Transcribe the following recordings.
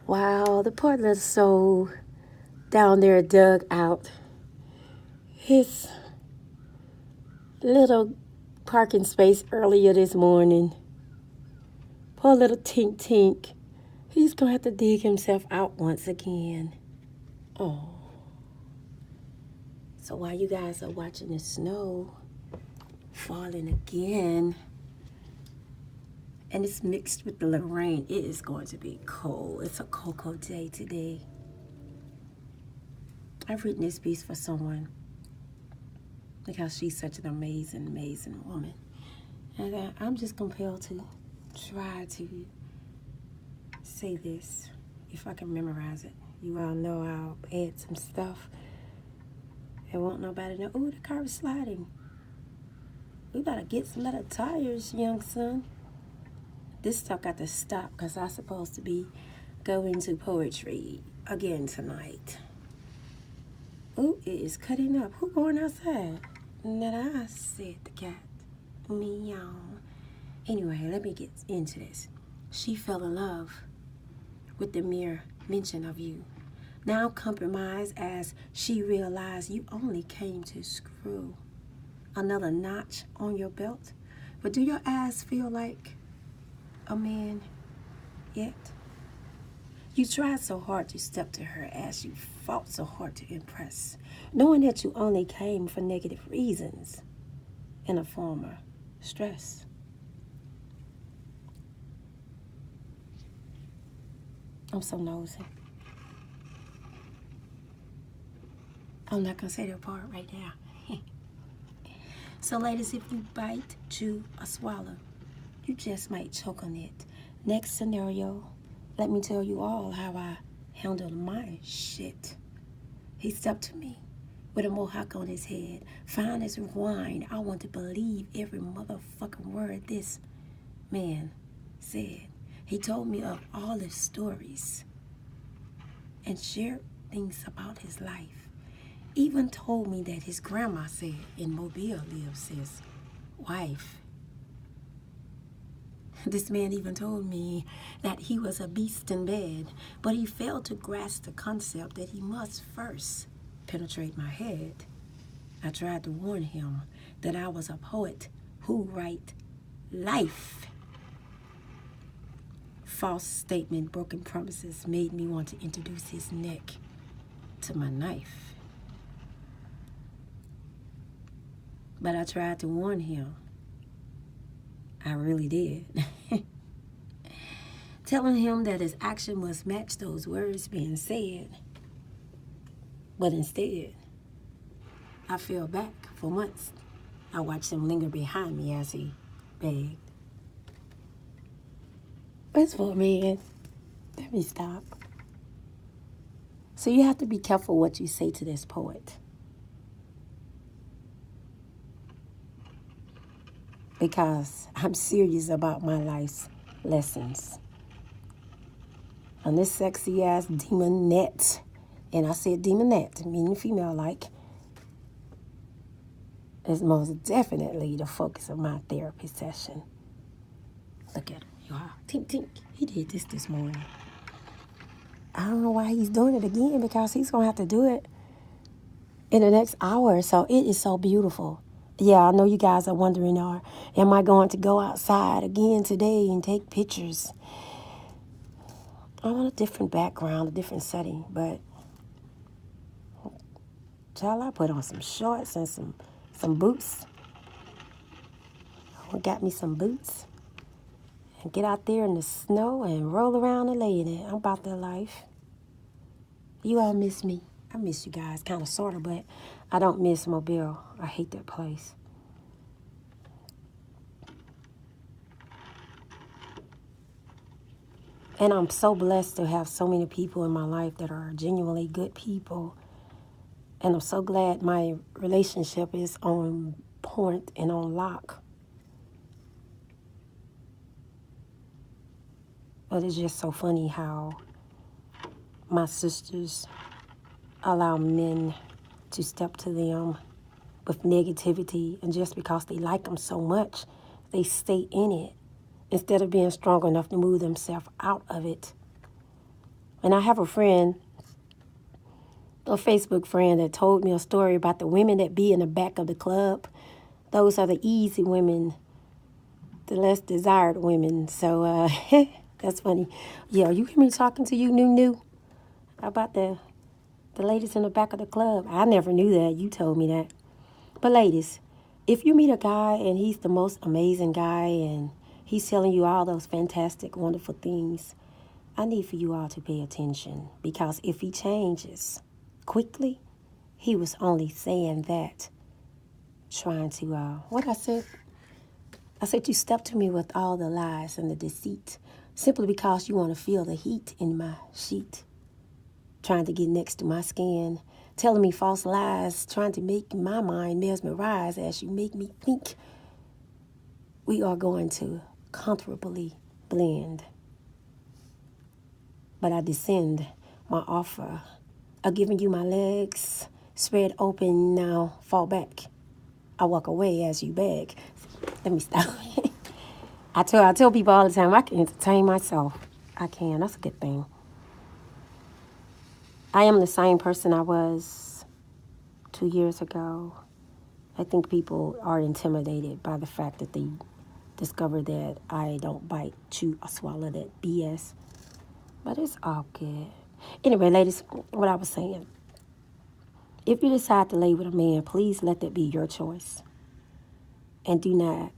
Wow, the poor little soul down there dug out his little parking space earlier this morning. Poor little Tink Tink. He's going to have to dig himself out once again. Oh. So while you guys are watching the snow falling again, and it's mixed with the little rain, it is going to be cold. It's a cocoa day today. I've written this piece for someone because she's such an amazing, amazing woman. And I'm just compelled to try to say this if I can memorize it. You all know I'll add some stuff. And won't nobody know, ooh, the car is sliding. We better get some better tires, young son. This stuff got to stop because I'm supposed to be going to poetry again tonight. Ooh, it is cutting up. Who going outside? That I said the cat. Meow. Anyway, let me get into this. She fell in love with the mere mention of you. Now compromise as she realized you only came to screw another notch on your belt. But do your ass feel like a man yet? You tried so hard to step to her as you fought so hard to impress, knowing that you only came for negative reasons in a form of stress. I'm so nosy. I'm not going to say that part right now. So ladies, if you bite, chew, or swallow, you just might choke on it. Next scenario, let me tell you all how I handled my shit. He stepped to me with a mohawk on his head, fine as wine. I want to believe every motherfucking word this man said. He told me of all his stories and shared things about his life. Even told me that his grandma said in Mobile lives his wife. This man even told me that he was a beast in bed, but he failed to grasp the concept that he must first penetrate my head. I tried to warn him that I was a poet who write life. False statement, broken promises made me want to introduce his neck to my knife. But I tried to warn him. I really did. Telling him that his action must match those words being said. But instead, I fell back for months. I watched him linger behind me as he begged. That's for a man. Let me stop. So you have to be careful what you say to this poet. Because I'm serious about my life's lessons. On this sexy ass demonette, and I said demonette, meaning female like, is most definitely the focus of my therapy session. Look at him, y'all. Tink, tink. He did this morning. I don't know why he's doing it again because he's going to have to do it in the next hour. So it is so beautiful. Yeah, I know you guys are wondering, am I going to go outside again today and take pictures? I'm on a different background, a different setting, but child, I put on some shorts and some boots. I got me some boots and get out there in the snow and roll around and lay in it. I'm about that life. You all miss me. I miss you guys, kind of, sort of, but I don't miss Mobile. I hate that place. And I'm so blessed to have so many people in my life that are genuinely good people. And I'm so glad my relationship is on point and on lock. But it's just so funny how my sisters allow men to step to them with negativity, and just because they like them so much, they stay in it instead of being strong enough to move themselves out of it. And I have a friend, a Facebook friend, that told me a story about the women that be in the back of the club. Those are the easy women, the less desired women. So that's funny. Yeah, you hear me talking to you, new, about the ladies in the back of the club. I never knew that. You told me that. But ladies, if you meet a guy and he's the most amazing guy and he's telling you all those fantastic, wonderful things, I need for you all to pay attention, because if he changes quickly, he was only saying that, trying to, what I said? I said, you stepped to me with all the lies and the deceit, simply because you want to feel the heat in my sheet, trying to get next to my skin, telling me false lies, trying to make my mind mesmerize as you make me think we are going to comfortably blend. But I descend my offer of giving you my legs, spread open, now fall back. I walk away as you beg. Let me stop. I tell people all the time, I can entertain myself. I can. That's a good thing. I am the same person I was 2 years ago. I think people are intimidated by the fact that they discover that I don't bite, chew, or swallow that BS. But it's all good. Anyway, ladies, what I was saying. If you decide to lay with a man, please let that be your choice. And do not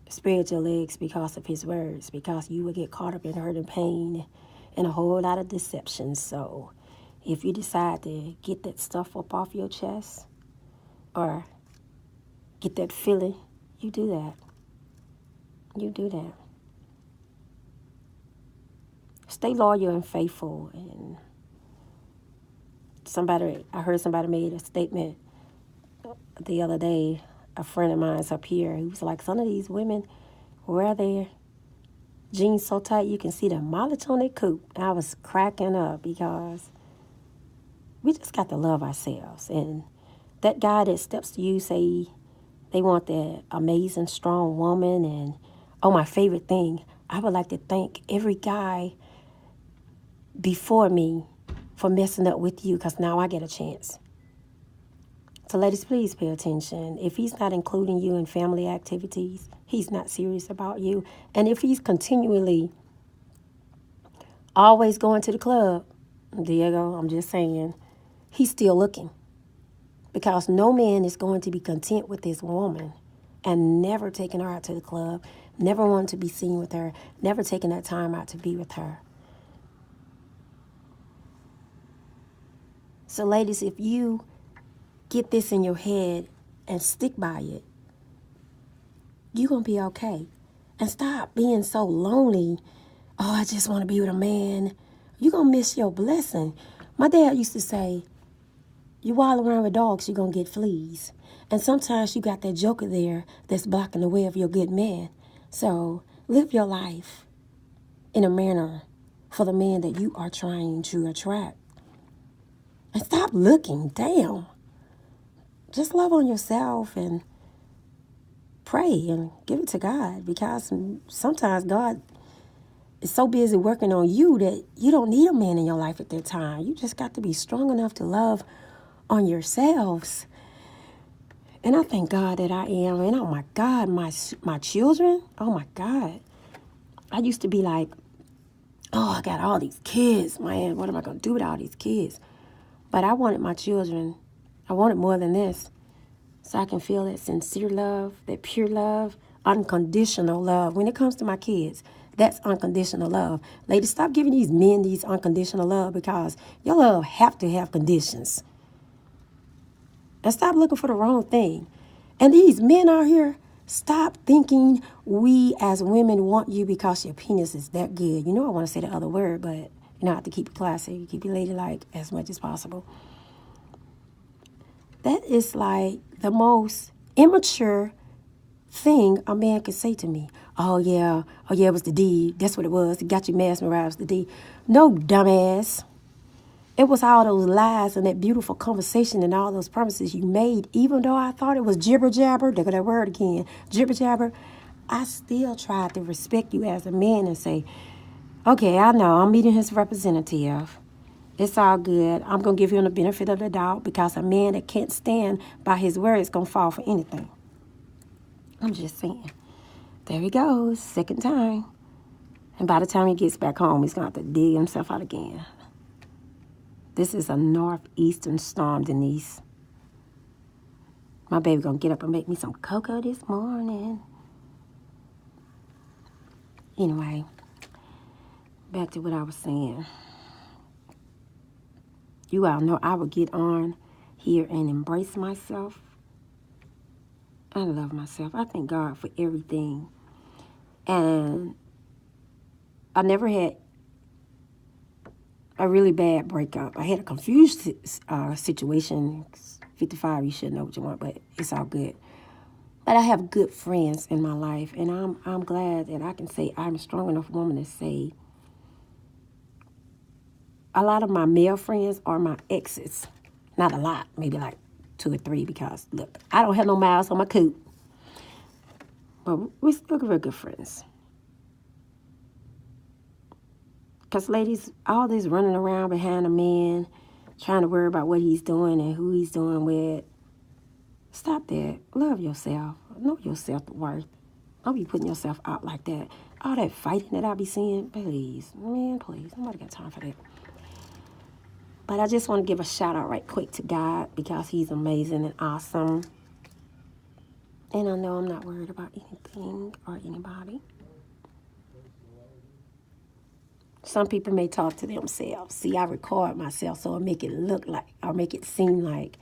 spread your legs because of his words, because you will get caught up in hurt and pain and a whole lot of deception. So if you decide to get that stuff up off your chest or get that feeling, you do that. You do that. Stay loyal and faithful. And I heard somebody made a statement the other day. A friend of mine's up here, he was like, some of these women wear their jeans so tight you can see the mileage on their coupe. And I was cracking up, because we just got to love ourselves. And that guy that steps to you, say they want that amazing, strong woman. And, oh, my favorite thing, I would like to thank every guy before me for messing up with you, because now I get a chance. So ladies, please pay attention. If he's not including you in family activities, he's not serious about you. And if he's continually always going to the club, Diego, I'm just saying, he's still looking. Because no man is going to be content with this woman and never taking her out to the club, never wanting to be seen with her, never taking that time out to be with her. So ladies, if you get this in your head and stick by it, you're going to be okay. And stop being so lonely. Oh, I just want to be with a man. You're going to miss your blessing. My dad used to say, you walk around with dogs, you're going to get fleas. And sometimes you got that joker there that's blocking the way of your good man. So live your life in a manner for the man that you are trying to attract. And stop looking. Damn. Just love on yourself and pray and give it to God, because sometimes God is so busy working on you that you don't need a man in your life at that time. You just got to be strong enough to love on yourselves. And I thank God that I am. And oh my God, my children, oh my God. I used to be like, oh, I got all these kids, man. What am I going to do with all these kids? But I wanted my children, I wanted more than this, so I can feel that sincere love, that pure love, unconditional love. When it comes to my kids, that's unconditional love. Ladies, stop giving these men these unconditional love, because your love have to have conditions. And stop looking for the wrong thing. And these men out here, stop thinking we as women want you because your penis is that good. You know I want to say the other word, but you know, I have to keep it classy, keep it ladylike as much as possible. That is like the most immature thing a man could say to me. Oh yeah, it was the D. That's what it was. It got you mesmerized, the D. No, dumbass. It was all those lies and that beautiful conversation and all those promises you made, even though I thought it was jibber jabber. Look at that word again, jibber jabber. I still tried to respect you as a man and say, Okay, I know. I'm meeting his representative. It's all good. I'm going to give him the benefit of the doubt because a man that can't stand by his word is going to fall for anything. I'm just saying. There he goes, second time. And by the time he gets back home, he's going to have to dig himself out again. This is a northeastern storm, Denise. My baby going to get up and make me some cocoa this morning. Anyway, back to what I was saying. You all know I would get on here and embrace myself. I love myself. I thank God for everything. And I never had a really bad breakup. I had a confused situation. 55, you should know what you want, but it's all good. But I have good friends in my life, and I'm glad that I can say I'm a strong enough woman to say a lot of my male friends are my exes. Not a lot, maybe like 2 or 3, because, look, I don't have no miles on my coupe. But we're still very good friends. Because, ladies, all this running around behind a man, trying to worry about what he's doing and who he's doing with, stop that. Love yourself. Know your self-worth. Don't be putting yourself out like that. All that fighting that I be seeing, please. Man, please. Nobody got time for that. But I just want to give a shout out right quick to God because he's amazing and awesome. And I know I'm not worried about anything or anybody. Some people may talk to themselves. See, I record myself so I make it look like, or make it seem like